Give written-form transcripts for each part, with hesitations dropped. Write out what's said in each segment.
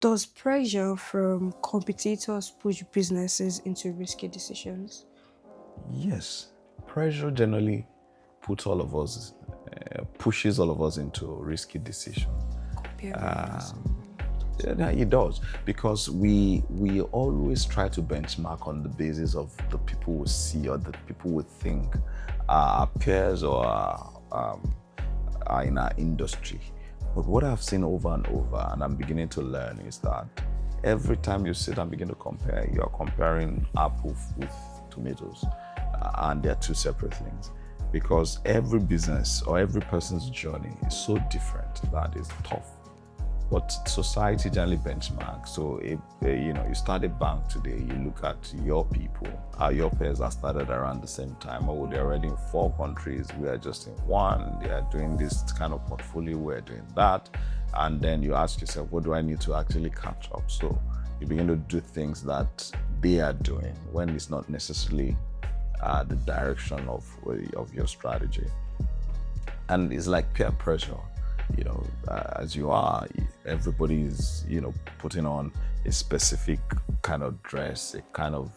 Does pressure from competitors push businesses into risky decisions? Yes, pressure generally puts all of us, pushes all of us into risky decisions. Comparing yourself. Yeah, it does because we always try to benchmark on the basis of the people we see or the people we think are our peers or are in our industry. But what I've seen over and over, and I'm beginning to learn, is that every time you sit and begin to compare, you are comparing apples with tomatoes, and they're two separate things. Because every business or every person's journey is so different that it's tough what society generally benchmarks. So if you start a bank today, you look at your people, how your peers are started around the same time. Oh, they're already in 4 countries. We are just in one. They are doing this kind of portfolio. We're doing that. And then you ask yourself, what do I need to actually catch up? So you begin to do things that they are doing when it's not necessarily the direction of your strategy. And it's like peer pressure. As you are, everybody is putting on a specific kind of dress, a kind of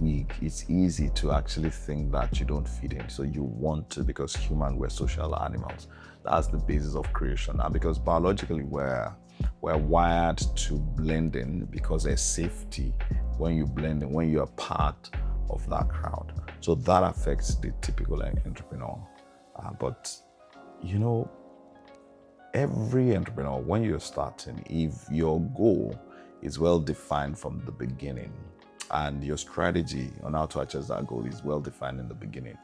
wig. It's easy to actually think that you don't fit in, so you want to, because we're social animals. That's the basis of creation. And because biologically we're wired to blend in, because there's safety when you blend in, when you're part of that crowd. So that affects the typical entrepreneur. But every entrepreneur, when you're starting, if your goal is well defined from the beginning and your strategy on how to achieve that goal is well defined in the beginning,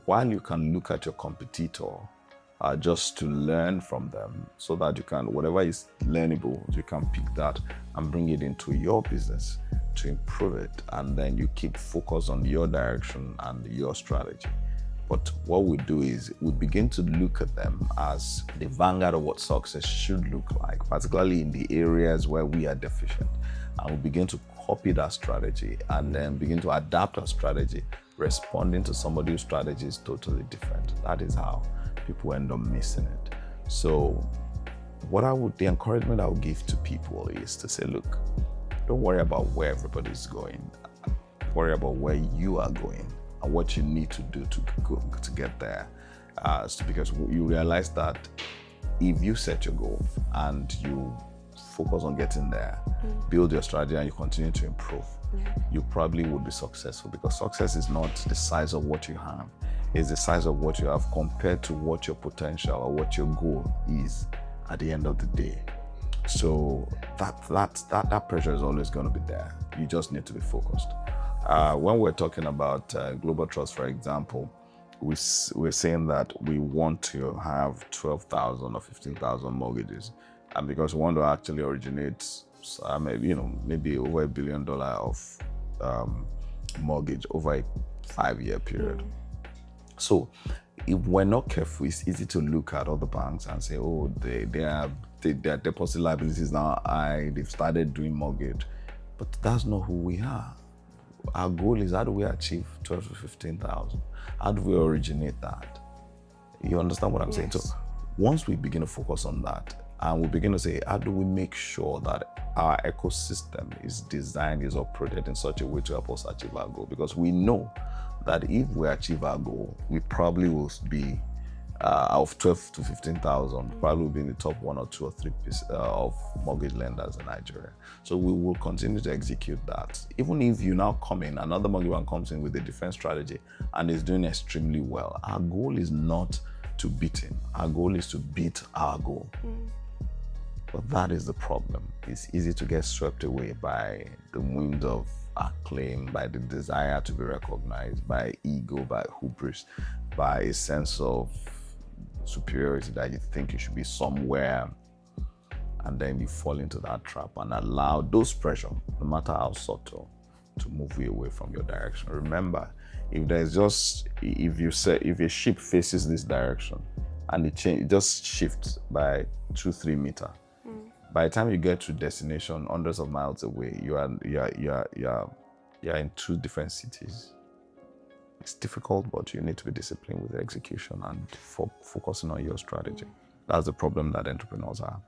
while you can look at your competitor just to learn from them, so that you can, whatever is learnable, you can pick that and bring it into your business to improve it. And then you keep focus on your direction and your strategy. But what we do is we begin to look at them as the vanguard of what success should look like, particularly in the areas where we are deficient. And we begin to copy that strategy and then begin to adapt our strategy, responding to somebody whose strategy is totally different. That is how people end up missing it. So the encouragement I would give to people is to say, look, don't worry about where everybody's going. Worry about where you are going and what you need to do to get there. Because you realize that if you set your goal and you focus on getting there, build your strategy, and you continue to improve, you probably will be successful, because success is not the size of what you have, it's the size of what you have compared to what your potential or what your goal is at the end of the day. So that pressure is always going to be there. You just need to be focused. When we're talking about Global Trust, for example, we're saying that we want to have 12,000 or 15,000 mortgages, and because we want to actually originate, maybe over $1 billion of mortgage over a 5-year period. So if we're not careful, it's easy to look at other banks and say, oh, their deposit liabilities now they've started doing mortgage, but that's not who we are. Our goal is, how do we achieve 12 to 15,000? How do we originate that? You understand what I'm saying? So once we begin to focus on that, and we begin to say, how do we make sure that our ecosystem is designed, is operated in such a way to help us achieve our goal? Because we know that if we achieve our goal, we probably will be of 12 to 15,000, probably will be in the top 1 or 2 or 3 of mortgage lenders in Nigeria. So we will continue to execute that. Even if you now come in, another mortgage bank comes in with a different strategy and is doing extremely well, our goal is not to beat him. Our goal is to beat our goal. But that is the problem. It's easy to get swept away by the wind of acclaim, by the desire to be recognized, by ego, by hubris, by a sense of superiority that you think you should be somewhere, and then you fall into that trap and allow those pressure, no matter how subtle, to move you away from your direction. Remember, if a ship faces this direction and it just shifts by 2-3 meters, by the time you get to destination hundreds of miles away, you're in 2 different cities. It's difficult, but you need to be disciplined with the execution and focusing on your strategy. That's the problem that entrepreneurs have.